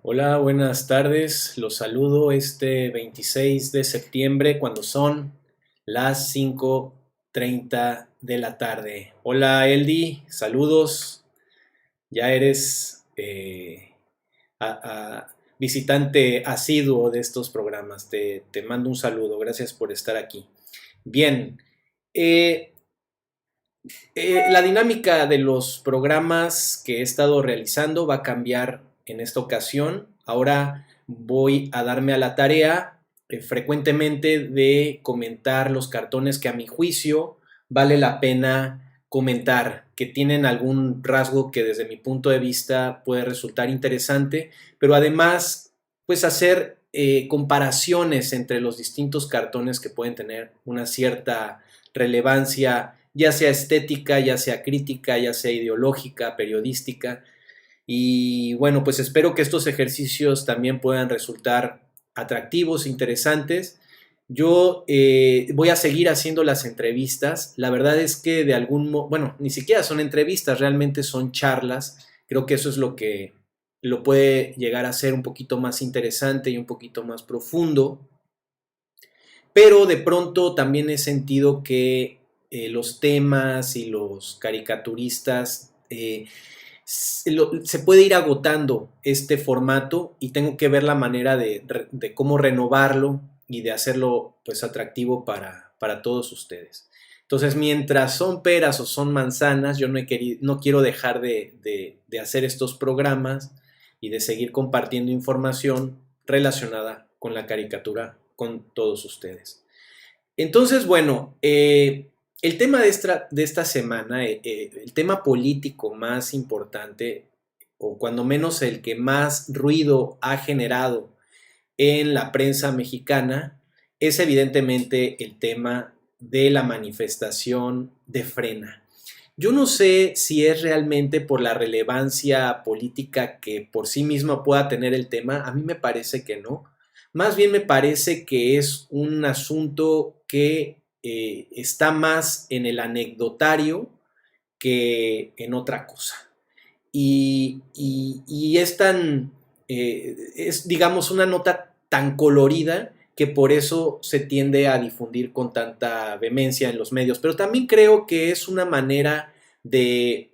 Hola, buenas tardes. Los saludo este 26 de septiembre cuando son las 5:30 de la tarde. Hola, Eldi, saludos. Ya eres visitante asiduo de estos programas. Te mando un saludo. Gracias por estar aquí. Bien, eh, la dinámica de los programas que he estado realizando va a cambiar en esta ocasión. Ahora voy a darme a la tarea frecuentemente de comentar los cartones que a mi juicio vale la pena comentar, que tienen algún rasgo que desde mi punto de vista puede resultar interesante, pero además pues hacer comparaciones entre los distintos cartones que pueden tener una cierta relevancia, ya sea estética, ya sea crítica, ya sea ideológica, periodística. Y bueno, pues espero que estos ejercicios también puedan resultar atractivos, interesantes. Yo voy a seguir haciendo las entrevistas. La verdad es que de algún modo, bueno, ni siquiera son entrevistas, realmente son charlas. Creo que eso es lo que lo puede llegar a ser un poquito más interesante y un poquito más profundo, pero de pronto también he sentido que los temas y los caricaturistas se puede ir agotando este formato y tengo que ver la manera de cómo renovarlo y de hacerlo pues atractivo para todos ustedes. Entonces, mientras son peras o son manzanas, yo no quiero dejar de hacer estos programas y de seguir compartiendo información relacionada con la caricatura con todos ustedes. Entonces, bueno, el tema de esta semana, el tema político más importante, o cuando menos el que más ruido ha generado en la prensa mexicana, es evidentemente el tema de la manifestación de Frena. Yo no sé si es realmente por la relevancia política que por sí misma pueda tener el tema, a mí me parece que no. Más bien me parece que es un asunto que está más en el anecdotario que en otra cosa. Y es es digamos una nota tan colorida que por eso se tiende a difundir con tanta vehemencia en los medios. Pero también creo que es una manera de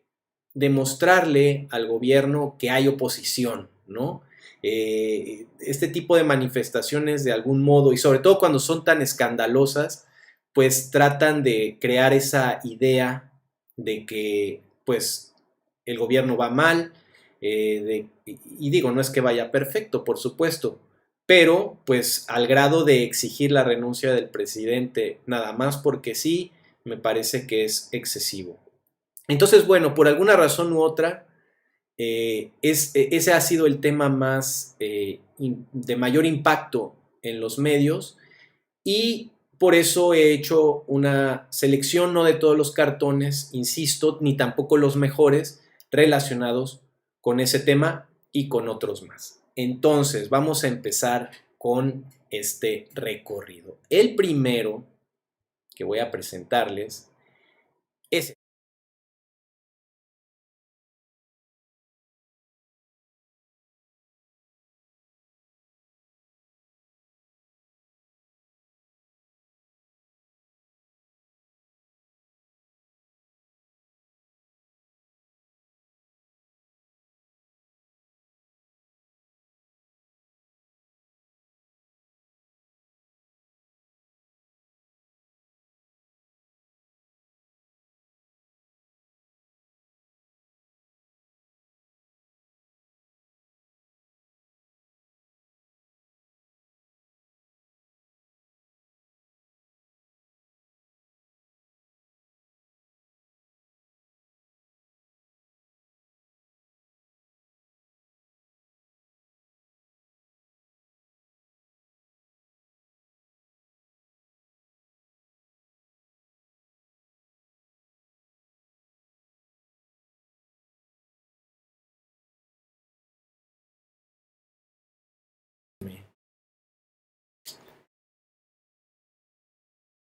demostrarle al gobierno que hay oposición, ¿no? Este tipo de manifestaciones de algún modo, y sobre todo cuando son tan escandalosas, pues tratan de crear esa idea de que pues el gobierno va mal, y digo, no es que vaya perfecto, por supuesto, pero pues al grado de exigir la renuncia del presidente nada más porque sí, me parece que es excesivo. Entonces, bueno, por alguna razón u otra, ese ha sido el tema más de mayor impacto en los medios y por eso he hecho una selección no de todos los cartones, insisto, ni tampoco los mejores relacionados con ese tema y con otros más. Entonces, vamos a empezar con este recorrido. El primero que voy a presentarles es...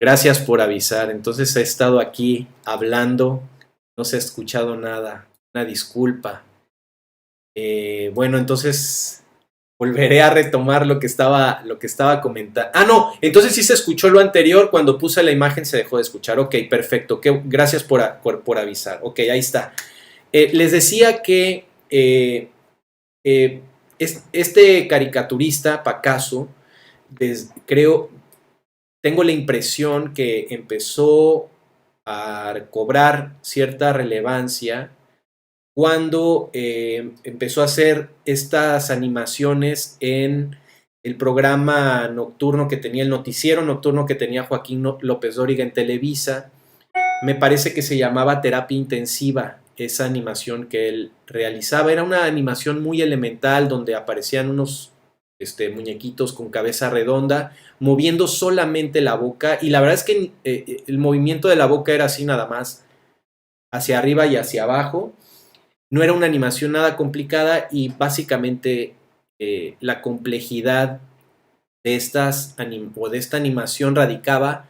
Gracias por avisar. Entonces he estado aquí hablando, no se ha escuchado nada. Una disculpa. Bueno, entonces volveré a retomar lo que estaba comentando. Ah, no, entonces sí se escuchó lo anterior, cuando puse la imagen se dejó de escuchar. Ok, perfecto, gracias por avisar. Ok, ahí está. Les decía que eh, este caricaturista, Pacaso, creo, tengo la impresión que empezó a cobrar cierta relevancia cuando empezó a hacer estas animaciones en el programa nocturno que tenía, el noticiero nocturno que tenía Joaquín López Dóriga en Televisa. Me parece que se llamaba Terapia Intensiva, esa animación que él realizaba. Era una animación muy elemental donde aparecían unos muñequitos con cabeza redonda moviendo solamente la boca, y la verdad es que el movimiento de la boca era así nada más, hacia arriba y hacia abajo. No era una animación nada complicada y básicamente la complejidad de de esta animación radicaba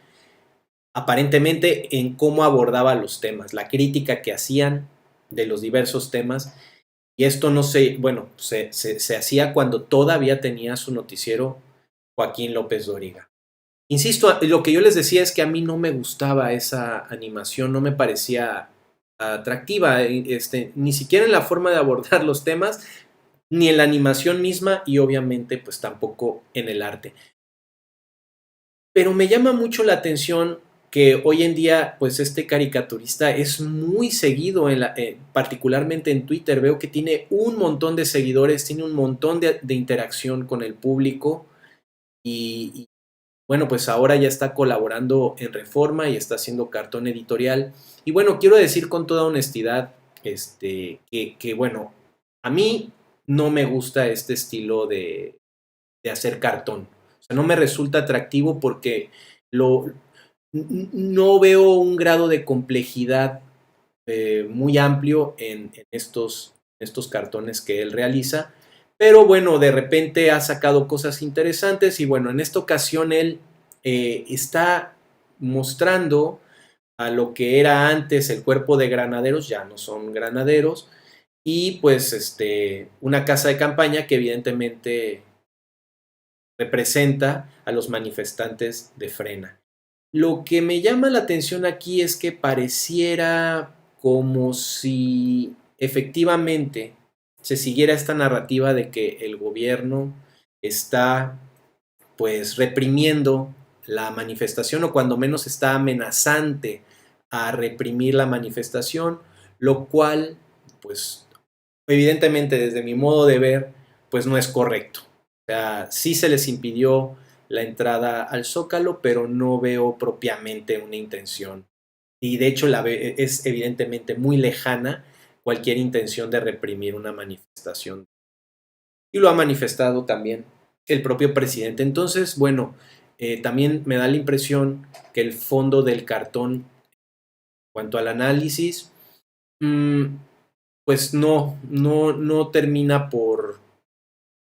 aparentemente en cómo abordaba los temas, la crítica que hacían de los diversos temas. Y esto no se, bueno, se hacía cuando todavía tenía su noticiero Joaquín López Dóriga. Insisto, lo que yo les decía es que a mí no me gustaba esa animación, no me parecía atractiva, ni siquiera en la forma de abordar los temas, ni en la animación misma y obviamente pues tampoco en el arte. Pero me llama mucho la atención que hoy en día pues este caricaturista es muy seguido, particularmente en Twitter. Veo que tiene un montón de seguidores, tiene un montón de interacción con el público y bueno, pues ahora ya está colaborando en Reforma y está haciendo cartón editorial. Y bueno, quiero decir con toda honestidad que bueno, a mí no me gusta este estilo de hacer cartón. O sea, no me resulta atractivo porque lo, no veo un grado de complejidad muy amplio en estos cartones que él realiza. Pero bueno, de repente ha sacado cosas interesantes y bueno, en esta ocasión él está mostrando a lo que era antes el cuerpo de granaderos, ya no son granaderos, y pues una casa de campaña que evidentemente representa a los manifestantes de Frena. Lo que me llama la atención aquí es que pareciera como si efectivamente se siguiera esta narrativa de que el gobierno está pues reprimiendo la manifestación o cuando menos está amenazante a reprimir la manifestación, lo cual pues evidentemente desde mi modo de ver pues no es correcto. O sea, sí se les impidió la entrada al Zócalo, pero no veo propiamente una intención. Y de hecho es evidentemente muy lejana cualquier intención de reprimir una manifestación. Y lo ha manifestado también el propio presidente. Entonces, bueno, también me da la impresión que el fondo del cartón, en cuanto al análisis, pues no termina por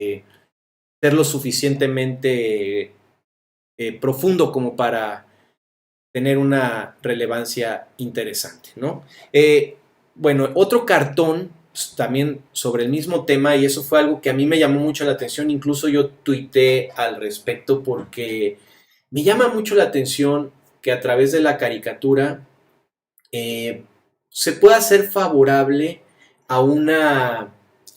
ser lo suficientemente profundo como para tener una relevancia interesante, ¿no? Bueno, otro cartón pues, también sobre el mismo tema, y eso fue algo que a mí me llamó mucho la atención, incluso yo tuiteé al respecto porque me llama mucho la atención que a través de la caricatura se pueda hacer favorable a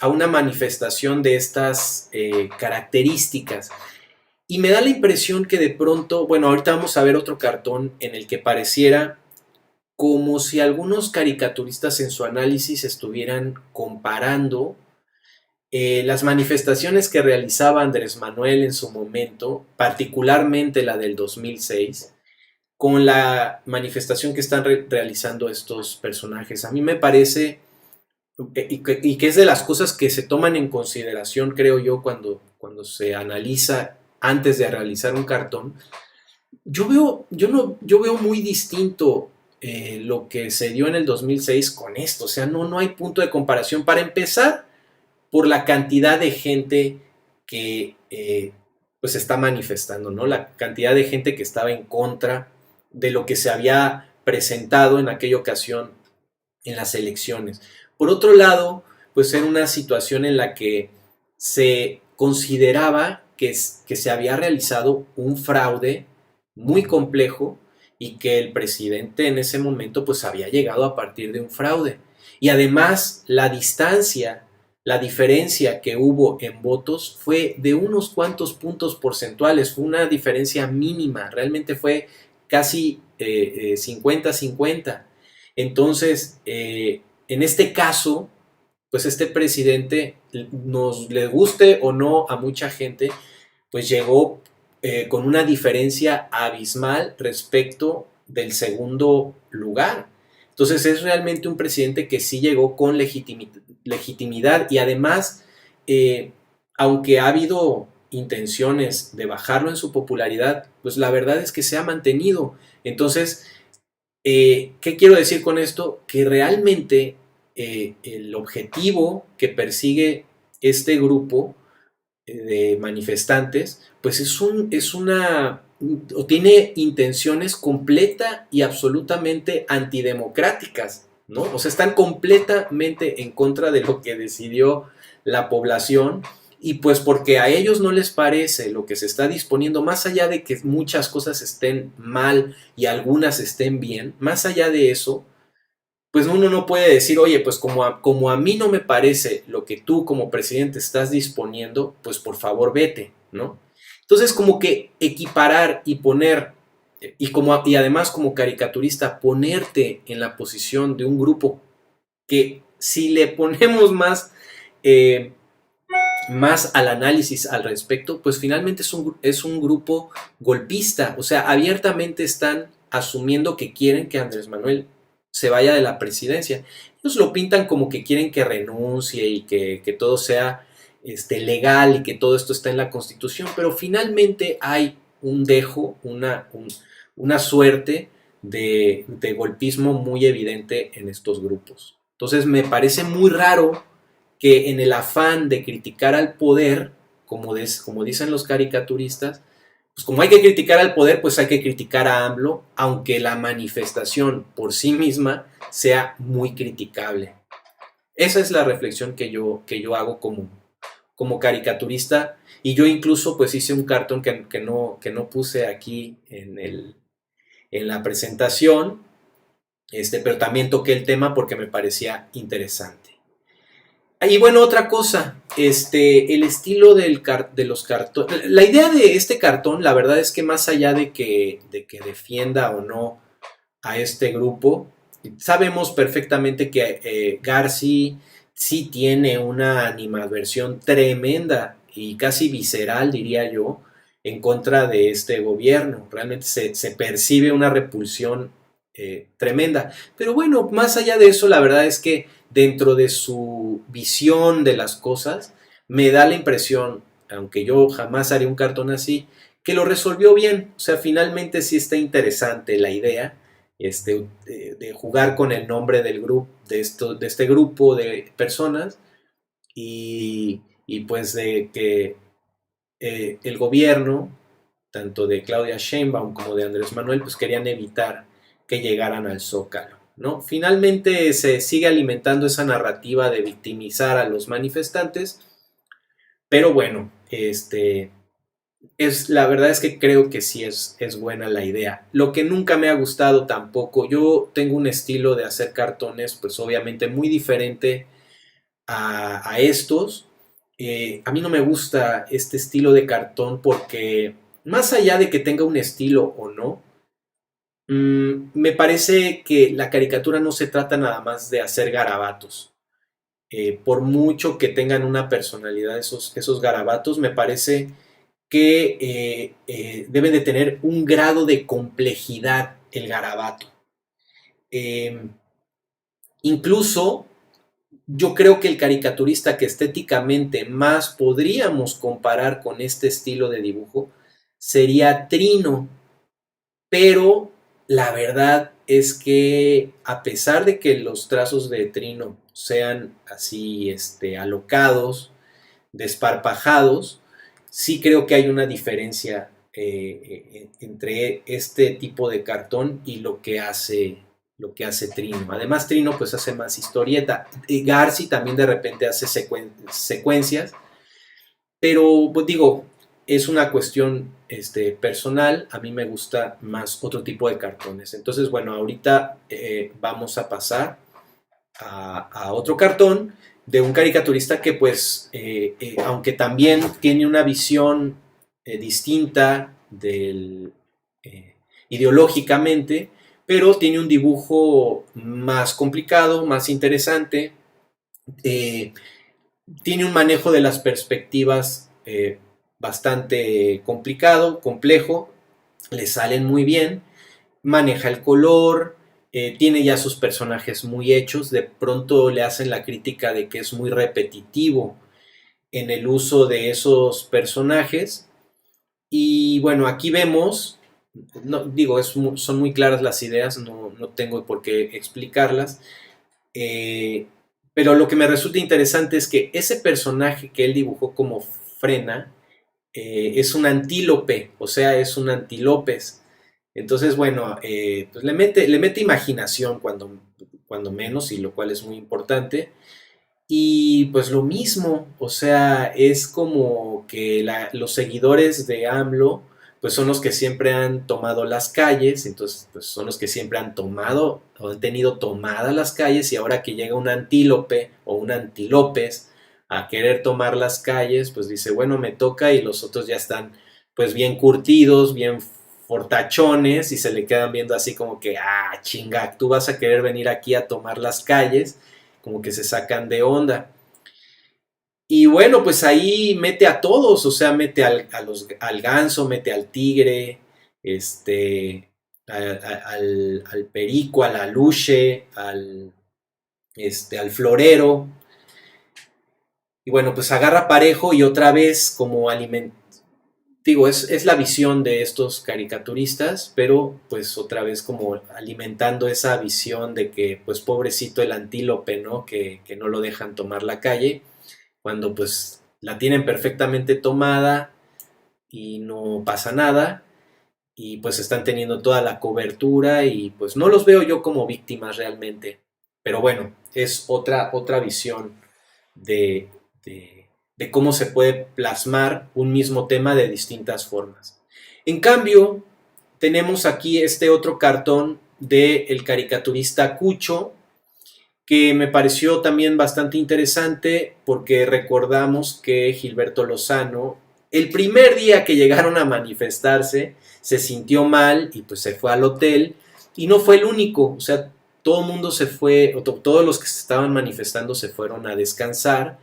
a una manifestación de estas características. Y me da la impresión que de pronto, bueno, ahorita vamos a ver otro cartón en el que pareciera como si algunos caricaturistas en su análisis estuvieran comparando las manifestaciones que realizaba Andrés Manuel en su momento, particularmente la del 2006, con la manifestación que están realizando estos personajes. A mí me parece, y que es de las cosas que se toman en consideración, creo yo, cuando se analiza antes de realizar un cartón, yo veo muy distinto lo que se dio en el 2006 con esto. O sea, no hay punto de comparación. Para empezar, por la cantidad de gente que pues está manifestando, ¿no? La cantidad de gente que estaba en contra de lo que se había presentado en aquella ocasión en las elecciones. Por otro lado, pues era una situación en la que se consideraba que se había realizado un fraude muy complejo y que el presidente en ese momento pues había llegado a partir de un fraude. Y además la distancia, la diferencia que hubo en votos fue de unos cuantos puntos porcentuales, fue una diferencia mínima, realmente fue casi 50-50. Entonces, en este caso, pues este presidente, nos le guste o no a mucha gente, pues llegó con una diferencia abismal respecto del segundo lugar. Entonces es realmente un presidente que sí llegó con legitimidad y además, aunque ha habido intenciones de bajarlo en su popularidad, pues la verdad es que se ha mantenido. Entonces, ¿qué quiero decir con esto? Que realmente el objetivo que persigue este grupo de manifestantes, pues es una, o tiene intenciones completa y absolutamente antidemocráticas, ¿no? O sea, están completamente en contra de lo que decidió la población y pues porque a ellos no les parece lo que se está disponiendo, más allá de que muchas cosas estén mal y algunas estén bien, más allá de eso, pues uno no puede decir, oye, pues como a mí no me parece lo que tú como presidente estás disponiendo, pues por favor vete, ¿no? Entonces como que equiparar y poner, y además como caricaturista, ponerte en la posición de un grupo que si le ponemos eh, más al análisis al respecto, pues finalmente es un grupo golpista, o sea, abiertamente están asumiendo que quieren que Andrés Manuel se vaya de la presidencia. Ellos lo pintan como que quieren que renuncie y que todo sea legal y que todo esto está en la Constitución, pero finalmente hay un dejo, una suerte de golpismo muy evidente en estos grupos. Entonces me parece muy raro que en el afán de criticar al poder, como dicen los caricaturistas, pues como hay que criticar al poder, pues hay que criticar a AMLO, aunque la manifestación por sí misma sea muy criticable. Esa es la reflexión que yo hago como caricaturista, y yo incluso pues hice un cartón que no puse aquí en la presentación, pero también toqué el tema porque me parecía interesante. Y bueno, otra cosa, el estilo de los cartones. La idea de este cartón, la verdad es que más allá de que defienda o no a este grupo, sabemos perfectamente que Garci sí tiene una animadversión tremenda y casi visceral, diría yo, en contra de este gobierno. Realmente se percibe una repulsión tremenda. Pero bueno, más allá de eso, la verdad es que dentro de su visión de las cosas, me da la impresión, aunque yo jamás haría un cartón así, que lo resolvió bien. O sea, finalmente sí está interesante la idea de jugar con el nombre del grupo, de este grupo de personas y pues de que el gobierno, tanto de Claudia Sheinbaum como de Andrés Manuel, pues querían evitar que llegaran al Zócalo, ¿no? Finalmente se sigue alimentando esa narrativa de victimizar a los manifestantes, pero bueno, la verdad es que creo que sí es buena la idea. Lo que nunca me ha gustado tampoco, yo tengo un estilo de hacer cartones, pues obviamente muy diferente a estos. A mí no me gusta este estilo de cartón porque más allá de que tenga un estilo o no, me parece que la caricatura no se trata nada más de hacer garabatos. Por mucho que tengan una personalidad esos garabatos, me parece que deben de tener un grado de complejidad el garabato. Eh, Incluso yo creo que el caricaturista que estéticamente más podríamos comparar con este estilo de dibujo sería Trino, pero la verdad es que a pesar de que los trazos de Trino sean así alocados, desparpajados, sí creo que hay una diferencia entre este tipo de cartón y lo que hace Trino. Además, Trino pues hace más historieta. Garci también de repente hace secuencias, Pero pues, digo, es una cuestión personal, a mí me gusta más otro tipo de cartones. Entonces, bueno, ahorita vamos a pasar a otro cartón de un caricaturista que pues, aunque también tiene una visión distinta ideológicamente, pero tiene un dibujo más complicado, más interesante, eh, tiene un manejo de las perspectivas bastante complicado, complejo, le salen muy bien, maneja el color, tiene ya sus personajes muy hechos, de pronto le hacen la crítica de que es muy repetitivo en el uso de esos personajes. Y bueno, aquí vemos, no, digo, son muy claras las ideas, no tengo por qué explicarlas, eh, pero lo que me resulta interesante es que ese personaje que él dibujó como Frena es un antílope, o sea, es un antílopes. Entonces, bueno, pues le mete imaginación cuando menos, y lo cual es muy importante. Y pues lo mismo, o sea, es como que los seguidores de AMLO, pues son los que siempre han tomado las calles, entonces pues son los que siempre han tomado o han tenido tomadas las calles, y ahora que llega un antílope o un antílopes a querer tomar las calles, pues dice, bueno, me toca, y los otros ya están pues bien curtidos, bien fortachones, y se le quedan viendo así como que, ah, chinga, tú vas a querer venir aquí a tomar las calles, como que se sacan de onda. Y bueno, pues ahí mete a todos, o sea, mete al ganso, mete al tigre, este, al perico, al aluche, al florero. Y bueno, pues agarra parejo, y otra vez como digo, es la visión de estos caricaturistas, pero pues otra vez como alimentando esa visión de que pues pobrecito el antílope, ¿no? Que no lo dejan tomar la calle, cuando pues la tienen perfectamente tomada y no pasa nada, y pues están teniendo toda la cobertura, y pues no los veo yo como víctimas realmente. Pero bueno, es otra visión de, de cómo se puede plasmar un mismo tema de distintas formas. En cambio, tenemos aquí este otro cartón del caricaturista Cucho, que me pareció también bastante interesante, porque recordamos que Gilberto Lozano, el primer día que llegaron a manifestarse, se sintió mal y pues se fue al hotel, y no fue el único, o sea, todo el mundo se fue, todos los que se estaban manifestando se fueron a descansar,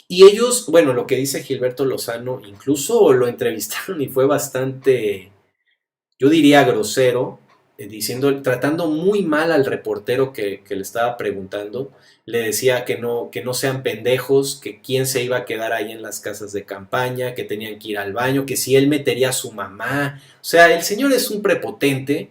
y ellos, bueno, lo que dice Gilberto Lozano, incluso lo entrevistaron y fue bastante, yo diría, grosero, tratando muy mal al reportero que le estaba preguntando. Le decía que no sean pendejos, que quién se iba a quedar ahí en las casas de campaña, que tenían que ir al baño, que si él metería a su mamá. O sea, el señor es un prepotente,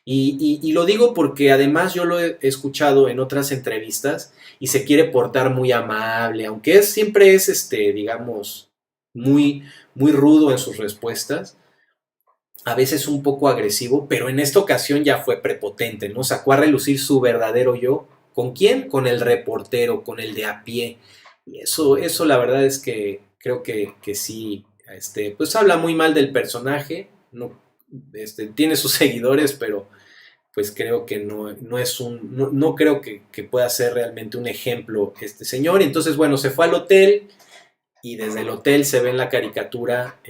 y lo digo porque además yo lo he escuchado en otras entrevistas, y se quiere portar muy amable, aunque siempre es, digamos, muy, muy rudo en sus respuestas, a veces un poco agresivo, pero en esta ocasión ya fue prepotente, ¿no? Sacó a relucir su verdadero yo. ¿Con quién? Con el reportero, con el de a pie. Y eso la verdad es que creo que sí, pues habla muy mal del personaje, no, tiene sus seguidores, pero pues creo que no creo que pueda ser realmente un ejemplo este señor. Entonces, bueno, se fue al hotel, y desde el hotel se ve en la caricatura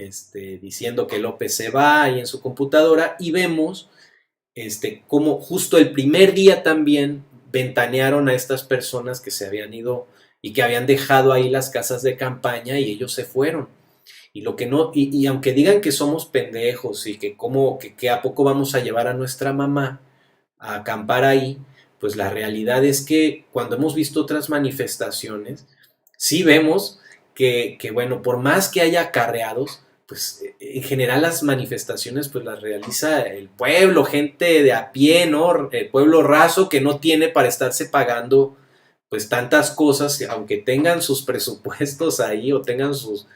diciendo que López se va ahí en su computadora, y vemos cómo justo el primer día también ventanearon a estas personas que se habían ido y que habían dejado ahí las casas de campaña, y ellos se fueron. Y lo que no, y aunque digan que somos pendejos y que a poco vamos a llevar a nuestra mamá a acampar ahí, pues la realidad es que cuando hemos visto otras manifestaciones, sí vemos bueno, por más que haya acarreados, pues en general las manifestaciones pues las realiza el pueblo, gente de a pie, ¿no? El pueblo raso, que no tiene para estarse pagando pues tantas cosas, aunque tengan sus presupuestos ahí o tengan su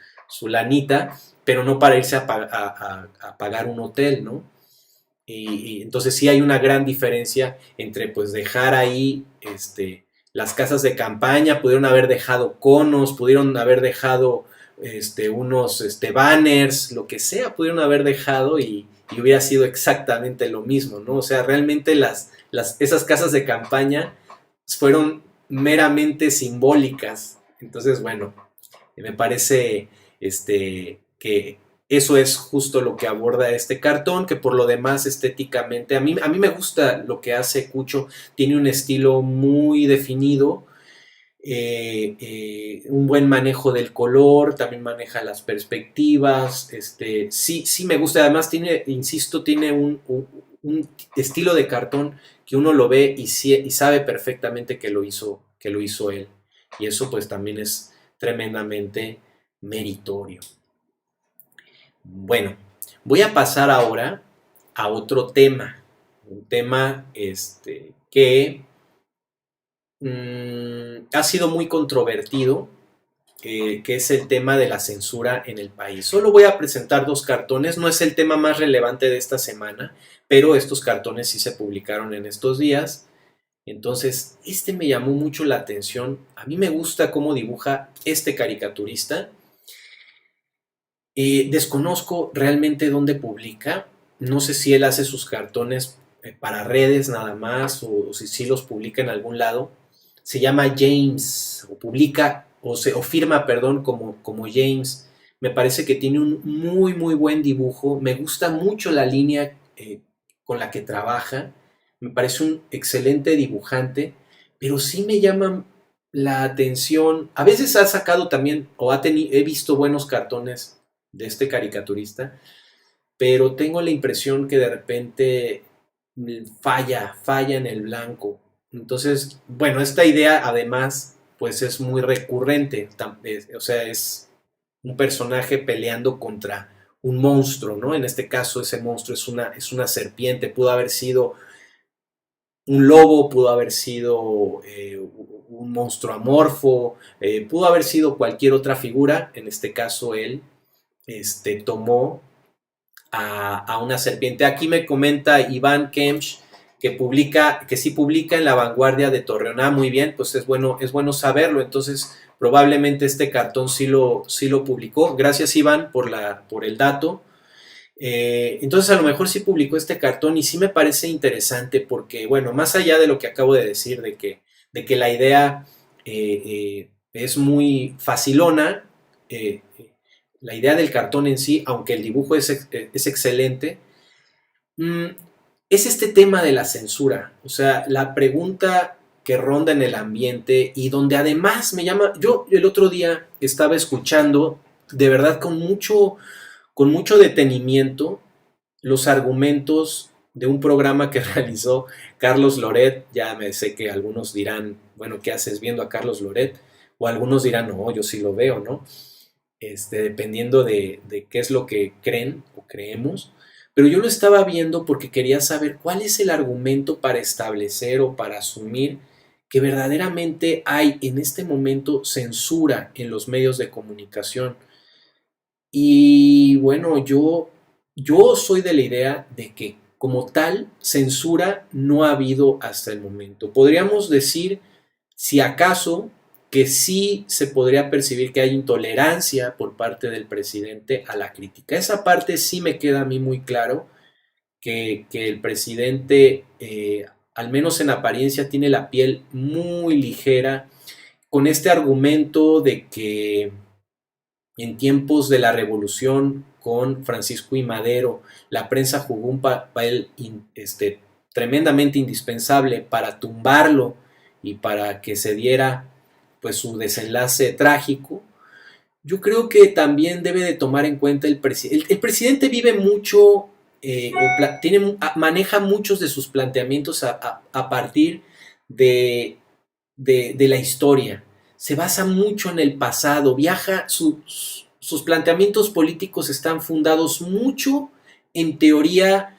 lanita, pero no para irse a pagar un hotel, ¿no? Y entonces sí hay una gran diferencia entre pues dejar ahí las casas de campaña, pudieron haber dejado conos, pudieron haber dejado unos banners, lo que sea, pudieron haber dejado y hubiera sido exactamente lo mismo, ¿no? O sea, realmente esas casas de campaña fueron meramente simbólicas. Entonces, bueno, me parece que eso es justo lo que aborda este cartón, que por lo demás estéticamente, a mí me gusta lo que hace Cucho, tiene un estilo muy definido, un buen manejo del color, también maneja las perspectivas, sí, sí me gusta, además tiene, insisto, tiene un estilo de cartón que uno lo ve y sabe perfectamente que lo hizo él, y eso pues también es tremendamente meritorio. Bueno, voy a pasar ahora a otro tema, un tema que ha sido muy controvertido, que es el tema de la censura en el país. Solo voy a presentar dos cartones, no es el tema más relevante de esta semana, pero estos cartones sí se publicaron en estos días. Entonces, me llamó mucho la atención. A mí me gusta cómo dibuja este caricaturista. Desconozco realmente dónde publica. No sé si él hace sus cartones para redes nada más o si sí los publica en algún lado. Se llama James o publica o firma, perdón, como James. Me parece que tiene un muy muy buen dibujo. Me gusta mucho la línea con la que trabaja. Me parece un excelente dibujante, pero sí me llama la atención. A veces ha sacado también he visto buenos cartones de este caricaturista, pero tengo la impresión que de repente falla en el blanco. Entonces, bueno, esta idea además pues es muy recurrente, o sea, es un personaje peleando contra un monstruo, ¿no? En este caso ese monstruo es una serpiente, pudo haber sido un lobo, pudo haber sido un monstruo amorfo, pudo haber sido cualquier otra figura, en este caso él tomó a una serpiente. Aquí me comenta Iván Kemch que sí publica en La Vanguardia de Torreón. Ah, muy bien, pues es bueno saberlo. Entonces, probablemente este cartón sí lo publicó. Gracias, Iván, por el dato. Entonces, a lo mejor sí publicó este cartón y sí me parece interesante porque, bueno, más allá de lo que acabo de decir, de que la idea es muy facilona, la idea del cartón en sí, aunque el dibujo es excelente, mm, es este tema de la censura. O sea, la pregunta que ronda en el ambiente y donde además me llama, yo el otro día estaba escuchando de verdad con mucho detenimiento los argumentos de un programa que realizó Carlos Loret. Ya me sé que algunos dirán, bueno, ¿qué haces viendo a Carlos Loret? O algunos dirán, no, yo sí lo veo, ¿no? Dependiendo de qué es lo que creen o creemos. Pero yo lo estaba viendo porque quería saber cuál es el argumento para establecer o para asumir que verdaderamente hay en este momento censura en los medios de comunicación. Y bueno, yo soy de la idea de que como tal censura no ha habido hasta el momento. Podríamos decir, si acaso, que sí se podría percibir que hay intolerancia por parte del presidente a la crítica. Esa parte sí me queda a mí muy claro, que el presidente, al menos en apariencia, tiene la piel muy ligera con este argumento de que en tiempos de la revolución con Francisco I. Madero, la prensa jugó un papel tremendamente indispensable para tumbarlo y para que se diera pues su desenlace trágico. Yo creo que también debe de tomar en cuenta el presidente. El presidente vive mucho, maneja muchos de sus planteamientos a partir de la historia. Se basa mucho en el pasado, sus planteamientos políticos están fundados mucho en teoría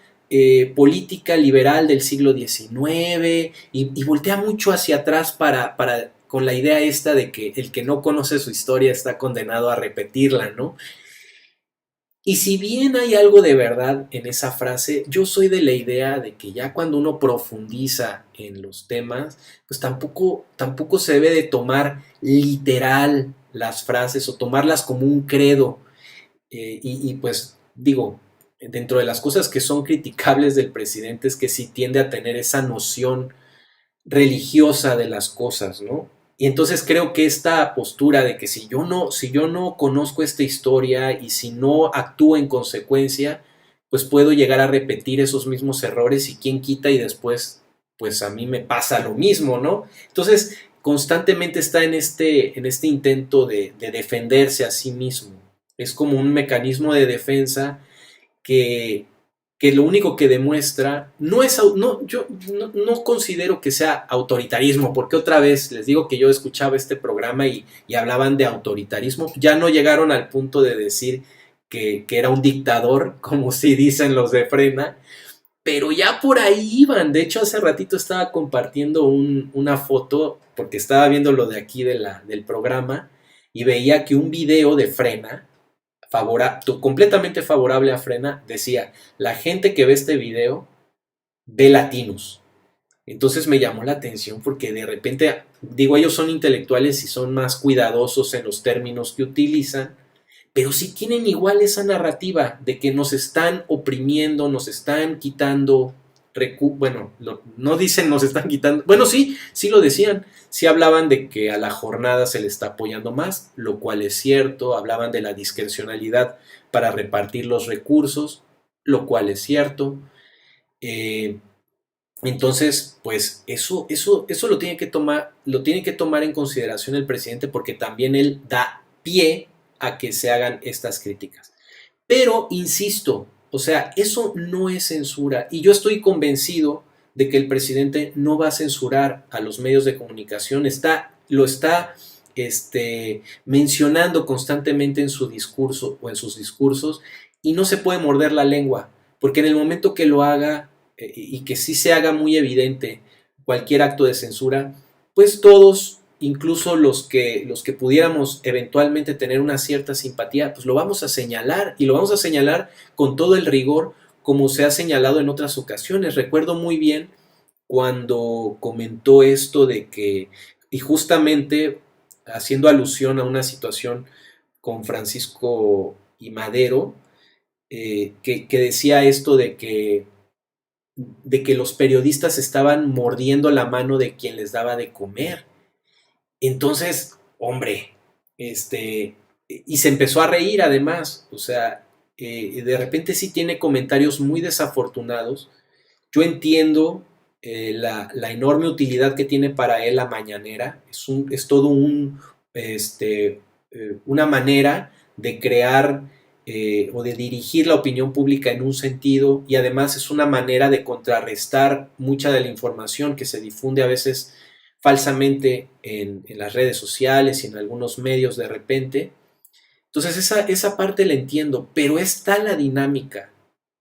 política liberal del siglo XIX y voltea mucho hacia atrás con la idea esta de que el que no conoce su historia está condenado a repetirla, ¿no? Y si bien hay algo de verdad en esa frase, yo soy de la idea de que ya cuando uno profundiza en los temas, pues tampoco se debe de tomar literal las frases o tomarlas como un credo. Pues digo, dentro de las cosas que son criticables del presidente es que sí tiende a tener esa noción religiosa de las cosas, ¿no? Y entonces creo que esta postura de que si yo no conozco esta historia y si no actúo en consecuencia, pues puedo llegar a repetir esos mismos errores y quién quita y después, pues a mí me pasa lo mismo, ¿no? Entonces, constantemente está en este intento de defenderse a sí mismo. Es como un mecanismo de defensa que, que lo único que demuestra no es, no, yo no considero que sea autoritarismo, porque otra vez les digo que yo escuchaba este programa y hablaban de autoritarismo, ya no llegaron al punto de decir que era un dictador, como si dicen los de Frena, pero ya por ahí iban. De hecho, hace ratito estaba compartiendo una foto, porque estaba viendo lo de aquí del programa, y veía que un video de Frena, completamente favorable a Frena, decía, la gente que ve este video ve latinos. Entonces me llamó la atención porque de repente, digo, ellos son intelectuales y son más cuidadosos en los términos que utilizan, pero sí tienen igual esa narrativa de que nos están oprimiendo, nos están quitando, bueno, no dicen nos están quitando, bueno, sí, sí lo decían, sí hablaban de que a la jornada se le está apoyando más, lo cual es cierto, hablaban de la discrecionalidad para repartir los recursos, lo cual es cierto. Eh, entonces, pues eso lo tiene que tomar en consideración el presidente porque también él da pie a que se hagan estas críticas. Pero, insisto, o sea, eso no es censura y yo estoy convencido de que el presidente no va a censurar a los medios de comunicación, lo está mencionando constantemente en su discurso o en sus discursos y no se puede morder la lengua, porque en el momento que lo haga y que sí se haga muy evidente cualquier acto de censura, pues todos, incluso los que pudiéramos eventualmente tener una cierta simpatía, pues lo vamos a señalar y lo vamos a señalar con todo el rigor como se ha señalado en otras ocasiones. Recuerdo muy bien cuando comentó esto de que, y justamente haciendo alusión a una situación con Francisco y Madero, que decía esto de que los periodistas estaban mordiendo la mano de quien les daba de comer. Entonces, hombre, y se empezó a reír además, o sea, de repente sí tiene comentarios muy desafortunados. Yo entiendo la enorme utilidad que tiene para él la mañanera, es todo una manera de crear o de dirigir la opinión pública en un sentido y además es una manera de contrarrestar mucha de la información que se difunde a veces falsamente en las redes sociales y en algunos medios de repente. Entonces esa parte la entiendo, pero es tal la dinámica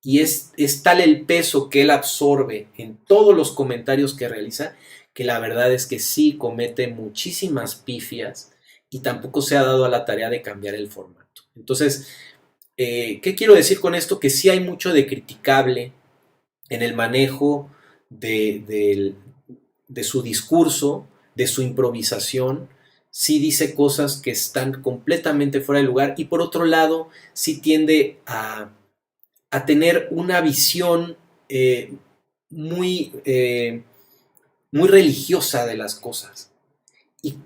y es tal el peso que él absorbe en todos los comentarios que realiza, que la verdad es que sí comete muchísimas pifias y tampoco se ha dado a la tarea de cambiar el formato. Entonces, ¿qué quiero decir con esto? Que sí hay mucho de criticable en el manejo de su discurso, de su improvisación, sí dice cosas que están completamente fuera de lugar y por otro lado sí tiende a tener una visión muy, muy religiosa de las cosas.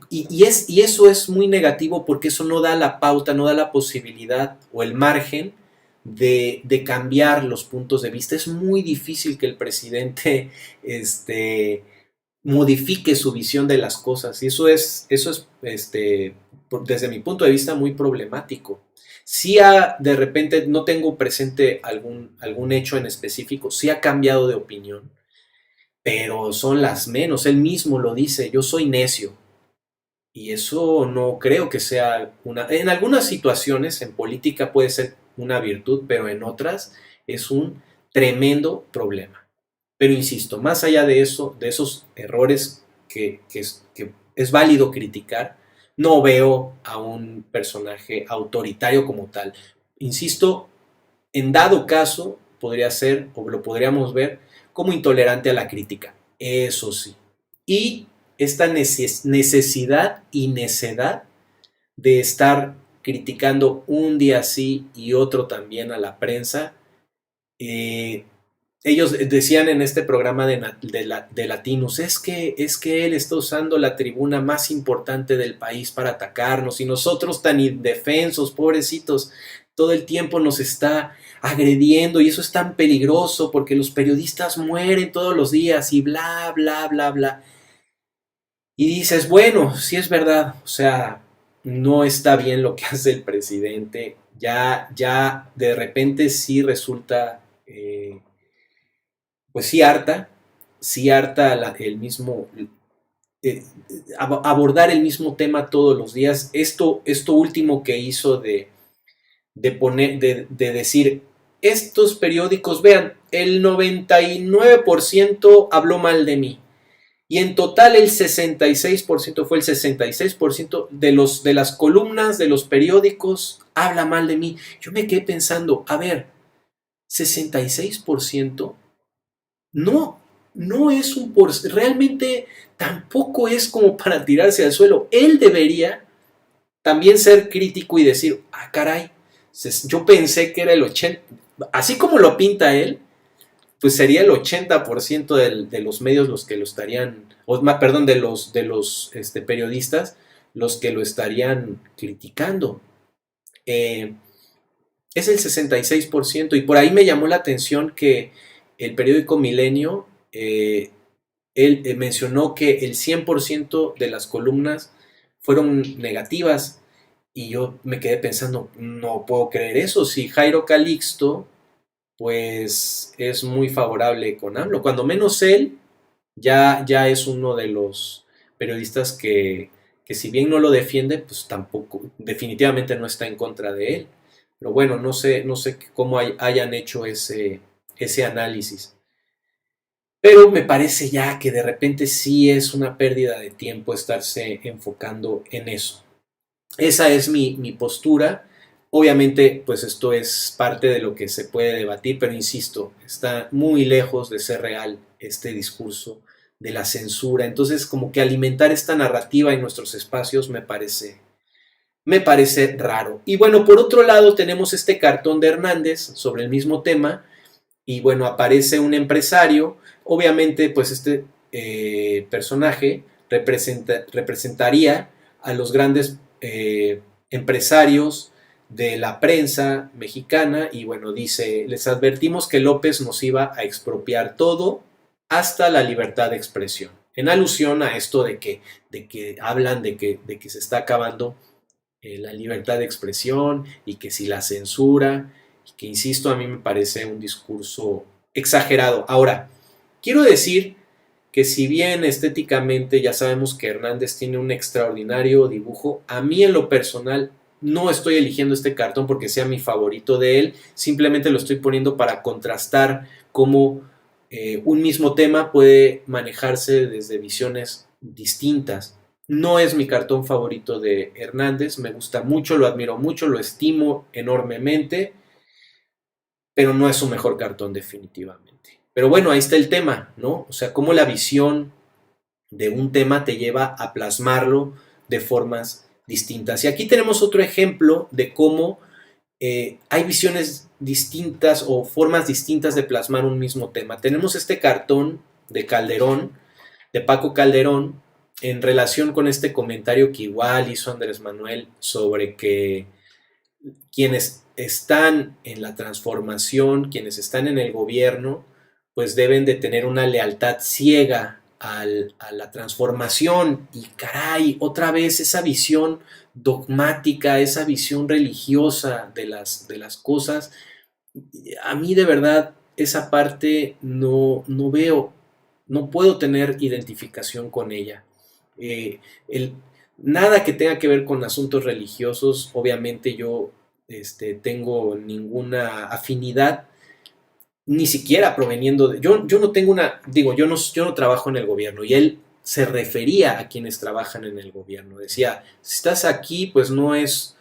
Y eso es muy negativo porque eso no da la pauta, no da la posibilidad o el margen de cambiar los puntos de vista. Es muy difícil que el presidente modifique su visión de las cosas y eso es desde mi punto de vista muy problemático. Si de repente no tengo presente algún hecho en específico, sí ha cambiado de opinión, pero son las menos. Él mismo lo dice, yo soy necio. Y eso no creo que sea una... En algunas situaciones, en política puede ser una virtud, pero en otras es un tremendo problema. Pero insisto, más allá de eso, de esos errores que es válido criticar, no veo a un personaje autoritario como tal. Insisto, en dado caso, podría ser, o lo podríamos ver, como intolerante a la crítica. Eso sí. Y esta necesidad y necedad de estar criticando un día sí y otro también a la prensa. Eh, Ellos decían en este programa de Latinos, es que él está usando la tribuna más importante del país para atacarnos y nosotros tan indefensos, pobrecitos, todo el tiempo nos está agrediendo y eso es tan peligroso porque los periodistas mueren todos los días y bla, bla, bla, bla. Y dices, bueno, sí es verdad, o sea, no está bien lo que hace el presidente, ya de repente sí resulta, pues sí harta el mismo, eh, abordar el mismo tema todos los días. Esto último que hizo de decir, estos periódicos, vean, el 99% habló mal de mí. Y en total el 66%, fue el 66% de las columnas de los periódicos habla mal de mí. Yo me quedé pensando, a ver, 66%, no, no es un realmente tampoco es como para tirarse al suelo. Él debería también ser crítico y decir, ah, caray, yo pensé que era el 80, así como lo pinta él, pues sería el 80% de los medios los que lo estarían, perdón, de los periodistas los que lo estarían criticando. Eh, es el 66% y por ahí me llamó la atención que el periódico Milenio, él mencionó que el 100% de las columnas fueron negativas y yo me quedé pensando, no puedo creer eso, si Jairo Calixto pues es muy favorable con AMLO. Cuando menos él ya es uno de los periodistas que si bien no lo defiende, pues tampoco, definitivamente no está en contra de él. Pero bueno, no sé cómo hayan hecho ese análisis. Pero me parece ya que de repente sí es una pérdida de tiempo estarse enfocando en eso. Esa es mi postura. Obviamente, pues esto es parte de lo que se puede debatir, pero insisto, está muy lejos de ser real este discurso de la censura. Entonces, como que alimentar esta narrativa en nuestros espacios me parece raro. Y bueno, por otro lado tenemos este cartón de Hernández sobre el mismo tema y bueno, aparece un empresario. Obviamente, pues este personaje representaría a los grandes empresarios de la prensa mexicana y bueno, dice, les advertimos que López nos iba a expropiar todo hasta la libertad de expresión. En alusión a esto de que hablan de que se está acabando la libertad de expresión y que si la censura, y que insisto, a mí me parece un discurso exagerado. Ahora, quiero decir que si bien estéticamente ya sabemos que Hernández tiene un extraordinario dibujo, a mí en lo personal no estoy eligiendo este cartón porque sea mi favorito de él, simplemente lo estoy poniendo para contrastar cómo un mismo tema puede manejarse desde visiones distintas. No es mi cartón favorito de Hernández, me gusta mucho, lo admiro mucho, lo estimo enormemente, pero no es su mejor cartón definitivamente. Pero bueno, ahí está el tema, ¿no? O sea, cómo la visión de un tema te lleva a plasmarlo de formas distintas. Y aquí tenemos otro ejemplo de cómo hay visiones distintas o formas distintas de plasmar un mismo tema. Tenemos este cartón de Calderón, de Paco Calderón, en relación con este comentario que igual hizo Andrés Manuel sobre que quienes están en la transformación, quienes están en el gobierno, pues deben de tener una lealtad ciega a la transformación y caray, otra vez esa visión dogmática, esa visión religiosa de las cosas, a mí de verdad esa parte no veo, no puedo tener identificación con ella. Eh, el, nada que tenga que ver con asuntos religiosos, obviamente yo tengo ninguna afinidad, ni siquiera proveniendo de... Yo no tengo una... Digo, yo no trabajo en el gobierno y él se refería a quienes trabajan en el gobierno. Decía, si estás aquí, pues no es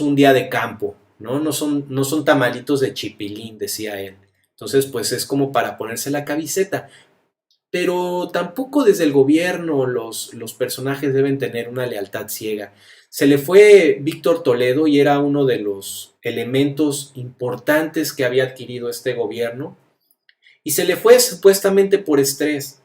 un día de campo, ¿no? No son tamalitos de chipilín, decía él. Entonces, pues es como para ponerse la camiseta. pero tampoco desde el gobierno los personajes deben tener una lealtad ciega. Se le fue Víctor Toledo y era uno de los elementos importantes que había adquirido este gobierno y se le fue supuestamente por estrés,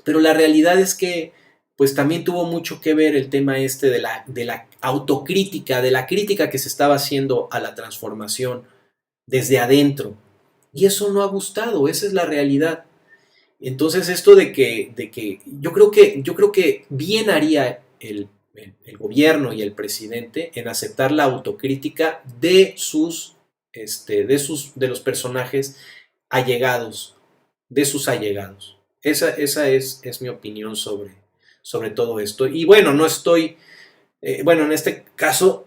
pero la realidad es que pues también tuvo mucho que ver el tema este de la autocrítica, de la crítica que se estaba haciendo a la transformación desde adentro. Y eso no ha gustado, esa es la realidad. Entonces esto de que yo creo que bien haría el gobierno y el presidente en aceptar la autocrítica de los personajes allegados, de sus allegados. Esa es mi opinión sobre todo esto. Y bueno, no estoy, bueno, en este caso,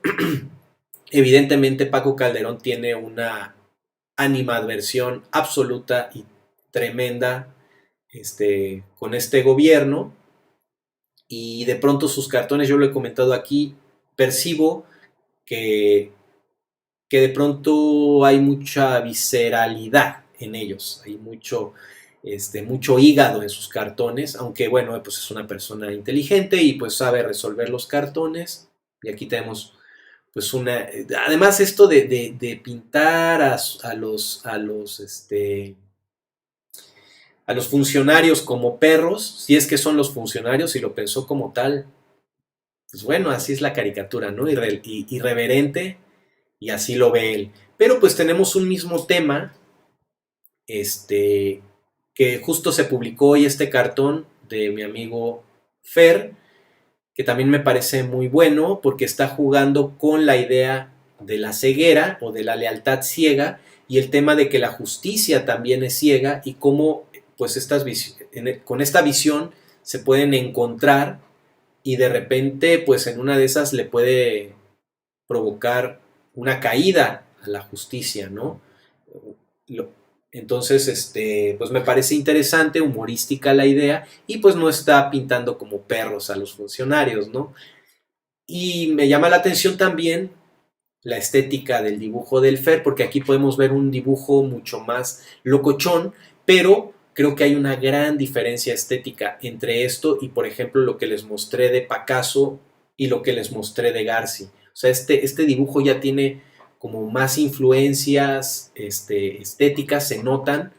evidentemente Paco Calderón tiene una animadversión absoluta y tremenda con este gobierno y de pronto sus cartones, yo lo he comentado aquí, percibo que, que de pronto hay mucha visceralidad en ellos, hay mucho hígado en sus cartones, aunque bueno, pues es una persona inteligente y pues sabe resolver los cartones. Y aquí tenemos pues además esto de pintar a los funcionarios como perros, si es que son los funcionarios y lo pensó como tal, pues bueno, así es la caricatura, ¿no? Irreverente y así lo ve él. Pero pues tenemos un mismo tema, este, que justo se publicó hoy este cartón de mi amigo Fer, que también me parece muy bueno porque está jugando con la idea de la ceguera o de la lealtad ciega y el tema de que la justicia también es ciega y cómo pues con esta visión se pueden encontrar y de repente pues en una de esas le puede provocar una caída a la justicia, ¿no? Lo, entonces, pues me parece interesante, humorística la idea y pues no está pintando como perros a los funcionarios, ¿no? Y me llama la atención también la estética del dibujo del Fer, porque aquí podemos ver un dibujo mucho más locochón, pero creo que hay una gran diferencia estética entre esto y, por ejemplo, lo que les mostré de Pacaso y lo que les mostré de Garci. O sea, este dibujo ya tiene como más influencias estéticas, se notan,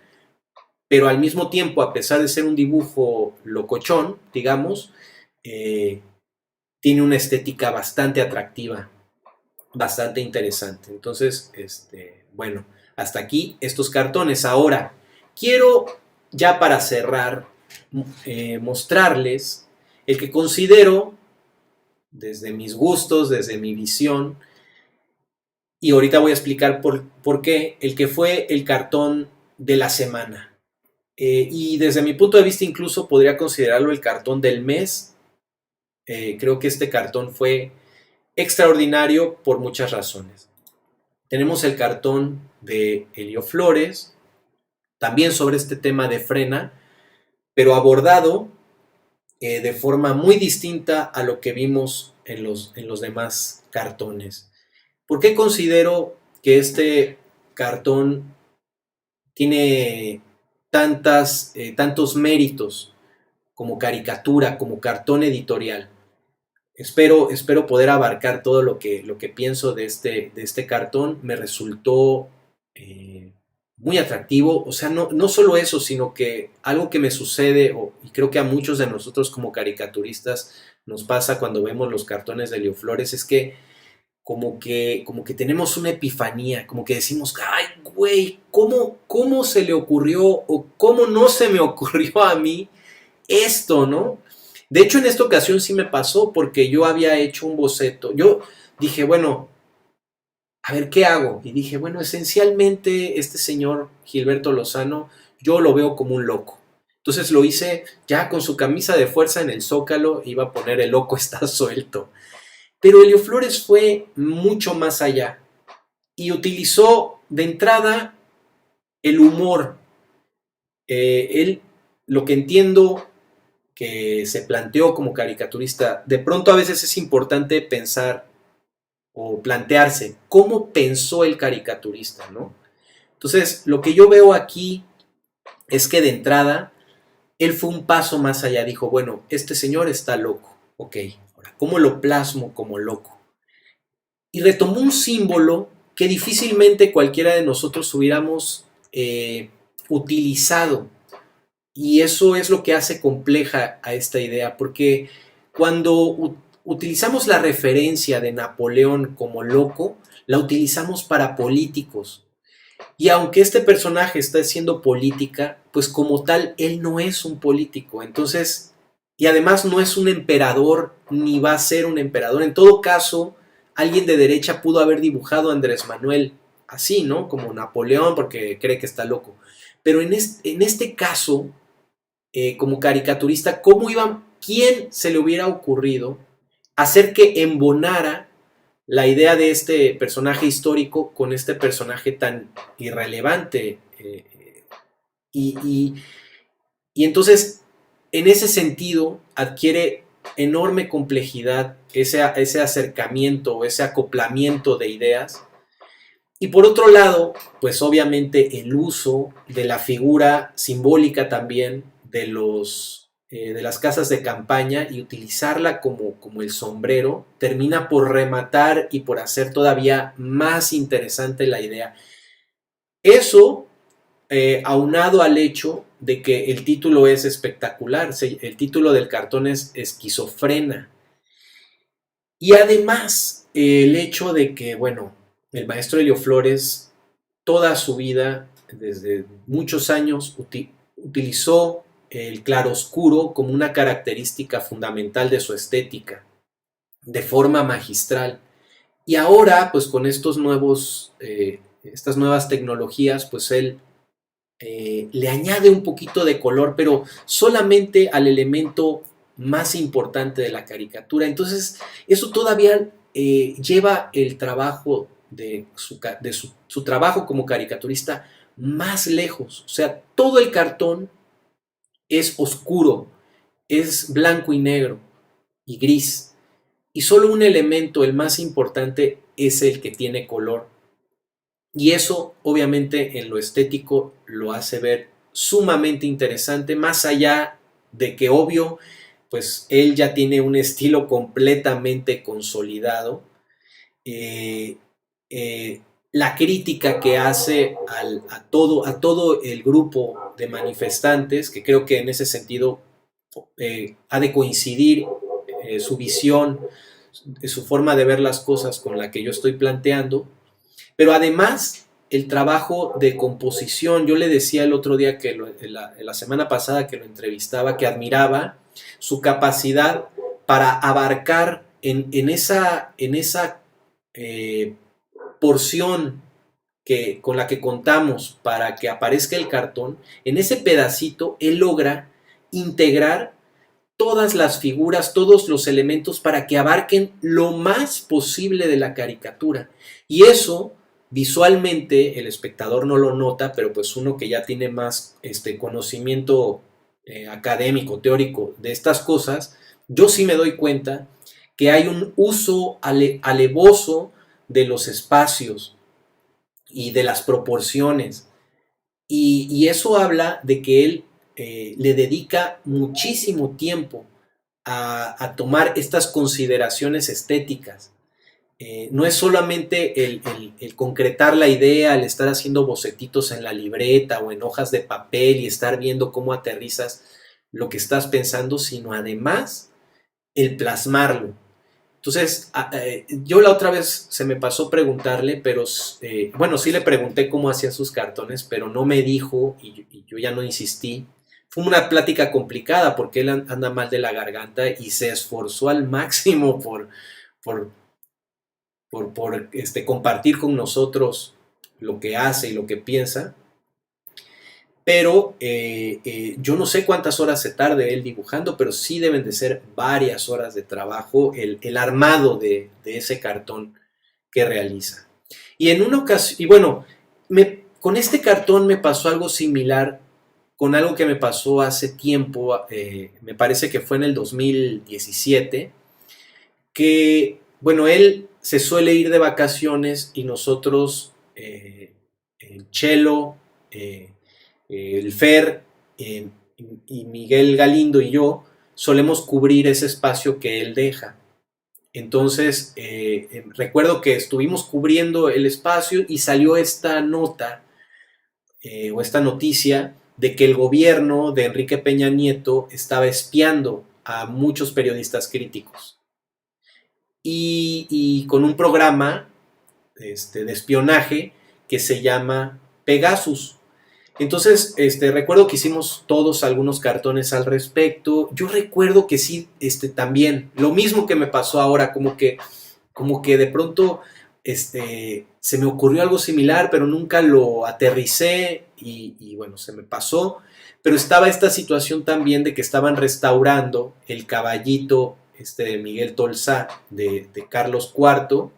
pero al mismo tiempo, a pesar de ser un dibujo locochón, digamos, eh, tiene una estética bastante atractiva, bastante interesante. Entonces, bueno, hasta aquí estos cartones. Ahora, quiero ya para cerrar mostrarles el que considero, desde mis gustos, desde mi visión, y ahorita voy a explicar por qué, el que fue el cartón de la semana. Y desde mi punto de vista incluso podría considerarlo el cartón del mes. Creo que este cartón fue extraordinario por muchas razones. Tenemos el cartón de Helio Flores, también sobre este tema de frena, pero abordado de forma muy distinta a lo que vimos en los demás cartones. ¿Por qué considero que este cartón tiene tantos méritos como caricatura, como cartón editorial? Espero poder abarcar todo lo que pienso de este cartón. Me resultó muy atractivo. O sea, no solo eso, sino que algo que me sucede, y creo que a muchos de nosotros como caricaturistas nos pasa cuando vemos los cartones de Leo Flores, es que como que tenemos una epifanía, como que decimos, ay, güey, ¿cómo se le ocurrió o cómo no se me ocurrió a mí esto, ¿no? De hecho, en esta ocasión sí me pasó porque yo había hecho un boceto. Yo dije, bueno, a ver, ¿qué hago? Y dije, bueno, esencialmente este señor Gilberto Lozano, yo lo veo como un loco. Entonces lo hice ya con su camisa de fuerza en el Zócalo, iba a poner el loco está suelto. Pero Helio Flores fue mucho más allá y utilizó de entrada el humor. Él, lo que entiendo que se planteó como caricaturista, de pronto a veces es importante pensar o plantearse cómo pensó el caricaturista, ¿no? Entonces, lo que yo veo aquí es que de entrada Él fue un paso más allá, dijo, bueno, este señor está loco, ok, ahora, ¿cómo lo plasmo como loco? Y retomó un símbolo que difícilmente cualquiera de nosotros hubiéramos utilizado. Y eso es lo que hace compleja a esta idea, porque cuando utilizamos la referencia de Napoleón como loco, la utilizamos para políticos. Y aunque este personaje está haciendo política, pues como tal, él no es un político. Entonces, y además no es un emperador, ni va a ser un emperador. En todo caso, alguien de derecha pudo haber dibujado a Andrés Manuel así, ¿no? Como Napoleón, porque cree que está loco. Pero en este caso, como caricaturista, quién se le hubiera ocurrido hacer que embonara la idea de este personaje histórico con este personaje tan irrelevante? Y, y, y entonces, en ese sentido, adquiere enorme complejidad ese acercamiento, ese acoplamiento de ideas. Y por otro lado, pues obviamente el uso de la figura simbólica también de las casas de campaña y utilizarla como el sombrero termina por rematar y por hacer todavía más interesante la idea. Eso, aunado al hecho de que el título es espectacular, el título del cartón es Esquizofrena. Y además, el hecho de que, bueno, el maestro Helio Flores, toda su vida, desde muchos años, utilizó el claroscuro como una característica fundamental de su estética, de forma magistral. Y ahora, pues con estas nuevas tecnologías, pues él le añade un poquito de color, pero solamente al elemento más importante de la caricatura. Entonces, eso todavía lleva el trabajo su trabajo como caricaturista más lejos. O sea, todo el cartón es oscuro, es blanco y negro y gris. Y solo un elemento, el más importante, es el que tiene color. Y eso, obviamente, en lo estético lo hace ver sumamente interesante, más allá de que, obvio, pues él ya tiene un estilo completamente consolidado. Eh, eh, la crítica que hace a todo el grupo de manifestantes, que creo que en ese sentido ha de coincidir su visión, su forma de ver las cosas con la que yo estoy planteando, pero además, el trabajo de composición, yo le decía el otro día, la semana pasada que lo entrevistaba, que admiraba su capacidad para abarcar en esa eh, porción con la que contamos para que aparezca el cartón, en ese pedacito él logra integrar todas las figuras, todos los elementos para que abarquen lo más posible de la caricatura. Y eso visualmente el espectador no lo nota, pero pues uno que ya tiene más conocimiento académico, teórico de estas cosas, yo sí me doy cuenta que hay un uso alevoso de los espacios y de las proporciones. Y eso habla de que él le dedica muchísimo tiempo a tomar estas consideraciones estéticas. No es solamente el concretar la idea, el estar haciendo bocetitos en la libreta o en hojas de papel y estar viendo cómo aterrizas lo que estás pensando, sino además el plasmarlo. Entonces, yo la otra vez se me pasó preguntarle, pero bueno, sí le pregunté cómo hacía sus cartones, pero no me dijo y yo ya no insistí. Fue una plática complicada porque él anda mal de la garganta y se esforzó al máximo por, compartir con nosotros lo que hace y lo que piensa. Pero yo no sé cuántas horas se tarde él dibujando, pero sí deben de ser varias horas de trabajo el armado de ese cartón que realiza. Y en una ocasión, y bueno, con este cartón me pasó algo similar con algo que me pasó hace tiempo, me parece que fue en el 2017, que, bueno, él se suele ir de vacaciones y nosotros, el Chelo, el Fer, y Miguel Galindo y yo solemos cubrir ese espacio que él deja. Entonces, recuerdo que estuvimos cubriendo el espacio y salió esta nota o esta noticia de que el gobierno de Enrique Peña Nieto estaba espiando a muchos periodistas críticos y con un programa de espionaje que se llama Pegasus. Entonces, recuerdo que hicimos todos algunos cartones al respecto. Yo recuerdo que sí, también, lo mismo que me pasó ahora, como que de pronto, se me ocurrió algo similar, pero nunca lo aterricé y bueno, se me pasó. Pero estaba esta situación también de que estaban restaurando el caballito, de Miguel Tolsá, de Carlos IV,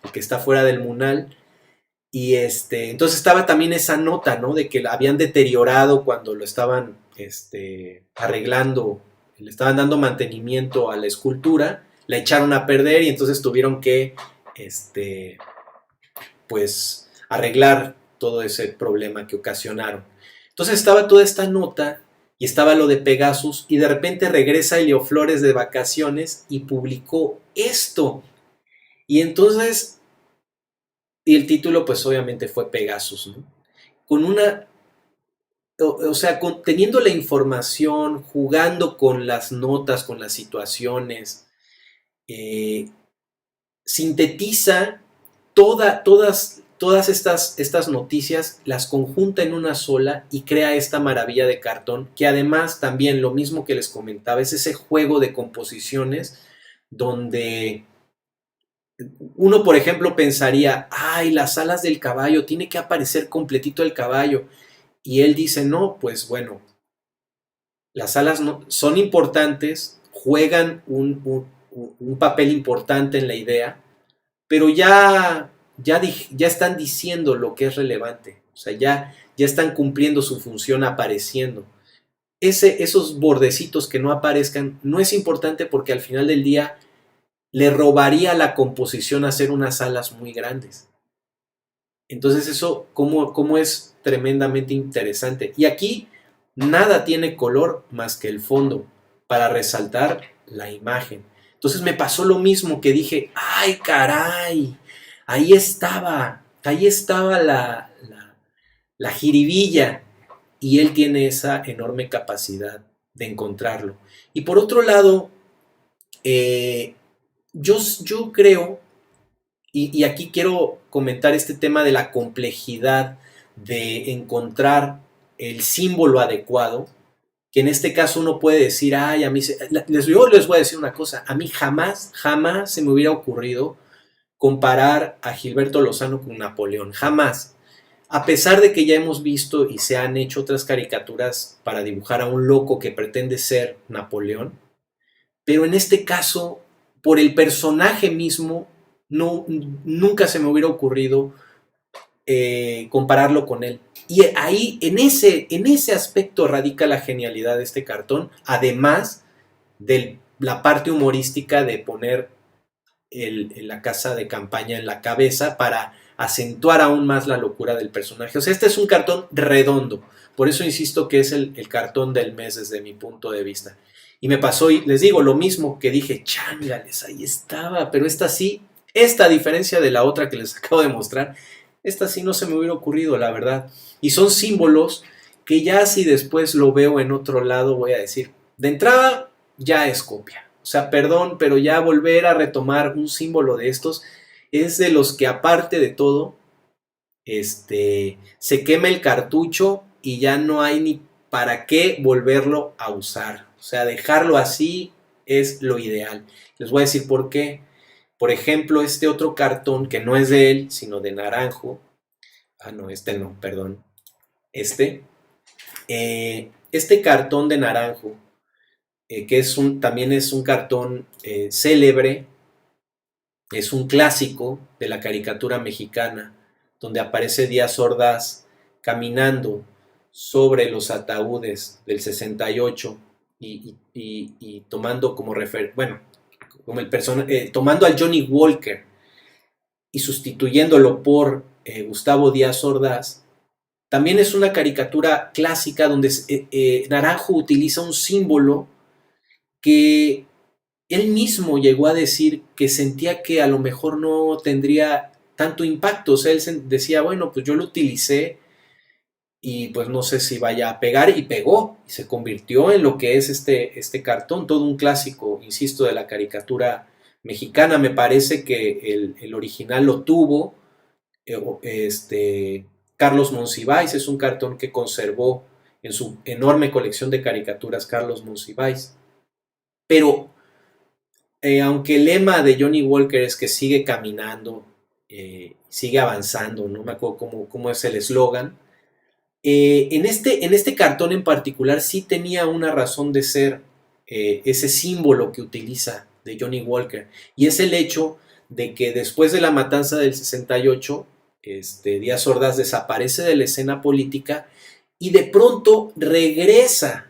el que está fuera del Munal. Y entonces estaba también esa nota, ¿no? De que la habían deteriorado cuando lo estaban arreglando, le estaban dando mantenimiento a la escultura, la echaron a perder y entonces tuvieron que, pues, arreglar todo ese problema que ocasionaron. Entonces estaba toda esta nota y estaba lo de Pegasus y de repente regresa Elio Flores de vacaciones y publicó esto. Y entonces y el título, pues obviamente fue Pegasus, ¿no? Con una, o sea, teniendo la información, jugando con las notas, con las situaciones, eh, sintetiza todas estas noticias, las conjunta en una sola y crea esta maravilla de cartón, que además también lo mismo que les comentaba, es ese juego de composiciones donde uno, por ejemplo, pensaría, ay, las alas del caballo, tiene que aparecer completito el caballo. Y él dice, no, pues bueno, las alas no, son importantes, juegan un papel importante en la idea, pero ya están diciendo lo que es relevante. O sea, ya están cumpliendo su función apareciendo. Esos bordecitos que no aparezcan no es importante porque al final del día le robaría la composición hacer unas alas muy grandes. Entonces eso, cómo es tremendamente interesante. Y aquí nada tiene color más que el fondo para resaltar la imagen. Entonces me pasó lo mismo que dije, ay caray, ahí estaba la jiribilla. Y él tiene esa enorme capacidad de encontrarlo. Y por otro lado, eh, yo creo, y aquí quiero comentar este tema de la complejidad de encontrar el símbolo adecuado, que en este caso uno puede decir, ay, yo les voy a decir una cosa, a mí jamás se me hubiera ocurrido comparar a Gilberto Lozano con Napoleón, jamás. A pesar de que ya hemos visto y se han hecho otras caricaturas para dibujar a un loco que pretende ser Napoleón, pero en este caso, por el personaje mismo, no, nunca se me hubiera ocurrido compararlo con él. Y ahí, en ese aspecto radica la genialidad de este cartón, además de la parte humorística de poner la casa de campaña en la cabeza para acentuar aún más la locura del personaje. O sea, este es un cartón redondo. Por eso insisto que es el cartón del mes desde mi punto de vista. Y me pasó, y les digo lo mismo que dije, chángales, ahí estaba, pero esta sí, esta a diferencia de la otra que les acabo de mostrar, esta sí no se me hubiera ocurrido, la verdad. Y son símbolos que ya si después lo veo en otro lado voy a decir, de entrada ya es copia. O sea, perdón, pero ya volver a retomar un símbolo de estos es de los que aparte de todo, se quema el cartucho y ya no hay ni para qué volverlo a usar. O sea, dejarlo así es lo ideal. Les voy a decir por qué. Por ejemplo, este otro cartón que no es de él, sino de Naranjo. Ah, no, este no, perdón. Este cartón de Naranjo, que también es un cartón célebre, es un clásico de la caricatura mexicana, donde aparece Díaz Ordaz caminando sobre los ataúdes del 68 y tomando como bueno, como el tomando al Johnny Walker y sustituyéndolo por Gustavo Díaz Ordaz, También es una caricatura clásica donde Naranjo utiliza un símbolo que él mismo llegó a decir que sentía que a lo mejor no tendría tanto impacto. O sea, él decía, bueno, pues yo lo utilicé y pues no sé si vaya a pegar, y pegó, y se convirtió en lo que es este cartón, todo un clásico, insisto, de la caricatura mexicana. Me parece que el original lo tuvo Carlos Monsiváis, es un cartón que conservó en su enorme colección de caricaturas Carlos Monsiváis. Pero aunque el lema de Johnny Walker es que sigue caminando, sigue avanzando, no me acuerdo cómo es el eslogan, en este cartón en particular sí tenía una razón de ser ese símbolo que utiliza de Johnny Walker, y es el hecho de que después de la matanza del 68, Díaz Ordaz desaparece de la escena política y de pronto regresa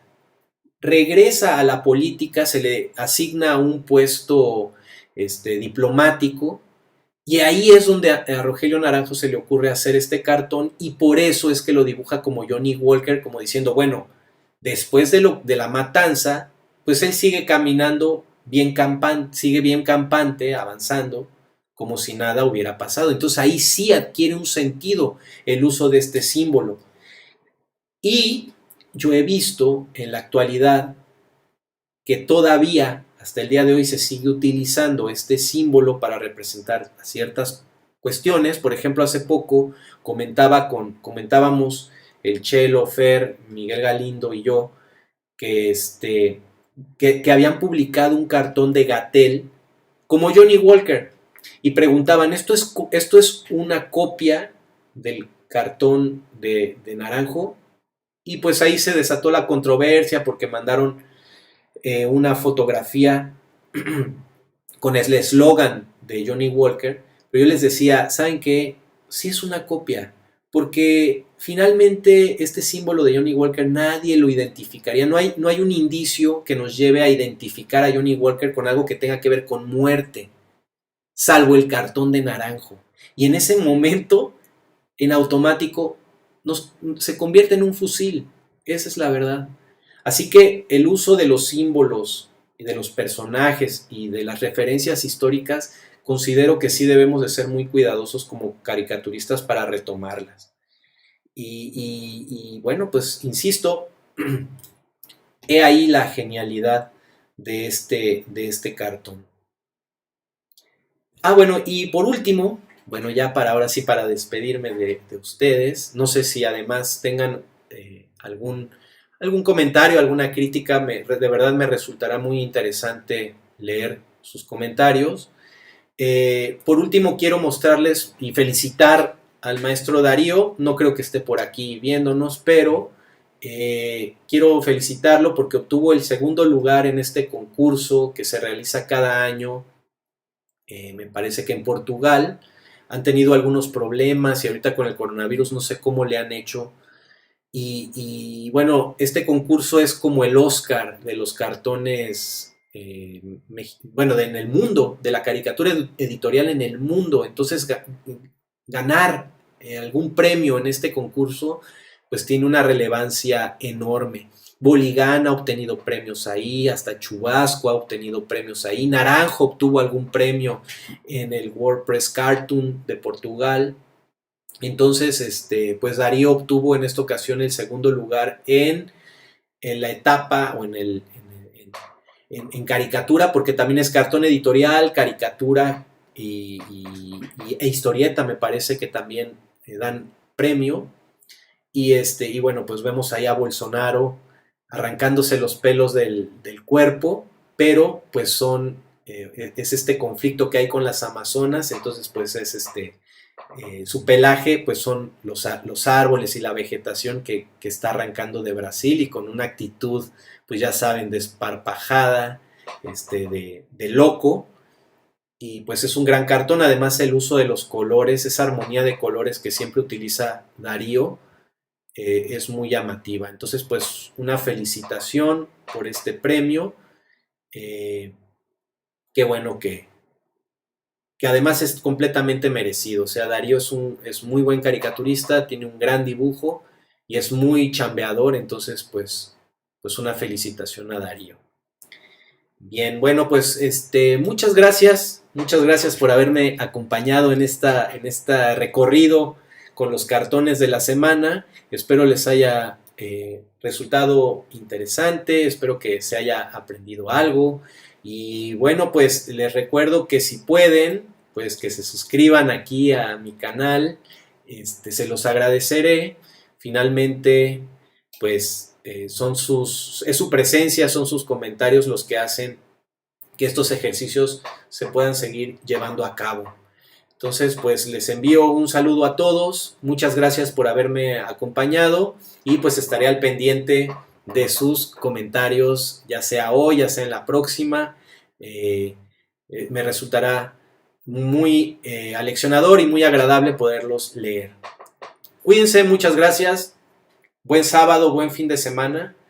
a la política, se le asigna un puesto diplomático, y ahí es donde a Rogelio Naranjo se le ocurre hacer este cartón, y por eso es que lo dibuja como Johnny Walker, como diciendo, bueno, después de la matanza, pues él sigue caminando bien campante, sigue bien campante, avanzando, como si nada hubiera pasado. Entonces ahí sí adquiere un sentido el uso de este símbolo. Y yo he visto en la actualidad que todavía hasta el día de hoy se sigue utilizando este símbolo para representar ciertas cuestiones. Por ejemplo, hace poco comentábamos el Chelo, Fer, Miguel Galindo y yo que, que habían publicado un cartón de Gatell como Johnny Walker, y preguntaban, ¿esto es una copia del cartón de Naranjo? Y pues ahí se desató la controversia porque mandaron una fotografía con el eslogan de Johnny Walker, pero yo les decía, ¿saben qué? Sí es una copia, porque finalmente este símbolo de Johnny Walker nadie lo identificaría, no hay un indicio que nos lleve a identificar a Johnny Walker con algo que tenga que ver con muerte, salvo el cartón de Naranjo. Y en ese momento, en automático, se convierte en un fusil, esa es la verdad. Así que el uso de los símbolos y de los personajes y de las referencias históricas, considero que sí debemos de ser muy cuidadosos como caricaturistas para retomarlas. Y bueno, pues insisto, he ahí la genialidad de este cartón. Ah, bueno, y por último, bueno, ya para ahora sí, para despedirme de ustedes, no sé si además tengan algún comentario, alguna crítica, de verdad me resultará muy interesante leer sus comentarios. Por último, quiero mostrarles y felicitar al maestro Darío, no creo que esté por aquí viéndonos, pero quiero felicitarlo porque obtuvo el segundo lugar en este concurso que se realiza cada año, me parece que en Portugal. Han tenido algunos problemas y ahorita con el coronavirus no sé cómo le han hecho. Bueno, este concurso es como el Oscar de los cartones, bueno, en el mundo, de la caricatura editorial en el mundo. Entonces, ganar algún premio en este concurso, pues tiene una relevancia enorme. Boligán ha obtenido premios ahí, hasta Chubasco ha obtenido premios ahí, Naranjo obtuvo algún premio en el WordPress Cartoon de Portugal. Entonces, pues Darío obtuvo en esta ocasión el segundo lugar en la etapa o en caricatura, porque también es cartón editorial, caricatura e historieta, me parece que también dan premio. Y bueno, pues vemos ahí a Bolsonaro arrancándose los pelos del cuerpo, pero pues es este conflicto que hay con las amazonas, entonces pues es su pelaje pues son los árboles y la vegetación que está arrancando de Brasil, y con una actitud pues ya saben, desparpajada, de loco. Y pues es un gran cartón, además el uso de los colores, esa armonía de colores que siempre utiliza Darío, es muy llamativa. Entonces pues una felicitación por este premio. Qué bueno que además es completamente merecido. O sea, Darío es muy buen caricaturista, tiene un gran dibujo, y es muy chambeador, entonces pues una felicitación a Darío. Bien, bueno, pues muchas gracias por haberme acompañado en esta recorrido con los cartones de la semana. Espero les haya resultado interesante, espero que se haya aprendido algo. Y bueno, pues les recuerdo que si pueden, pues que se suscriban aquí a mi canal, se los agradeceré. Finalmente, pues es su presencia, son sus comentarios los que hacen que estos ejercicios se puedan seguir llevando a cabo. Entonces, pues les envío un saludo a todos, muchas gracias por haberme acompañado y pues estaré al pendiente de sus comentarios, ya sea hoy, ya sea en la próxima. Me resultará muy aleccionador y muy agradable poderlos leer. Cuídense, muchas gracias, buen sábado, buen fin de semana.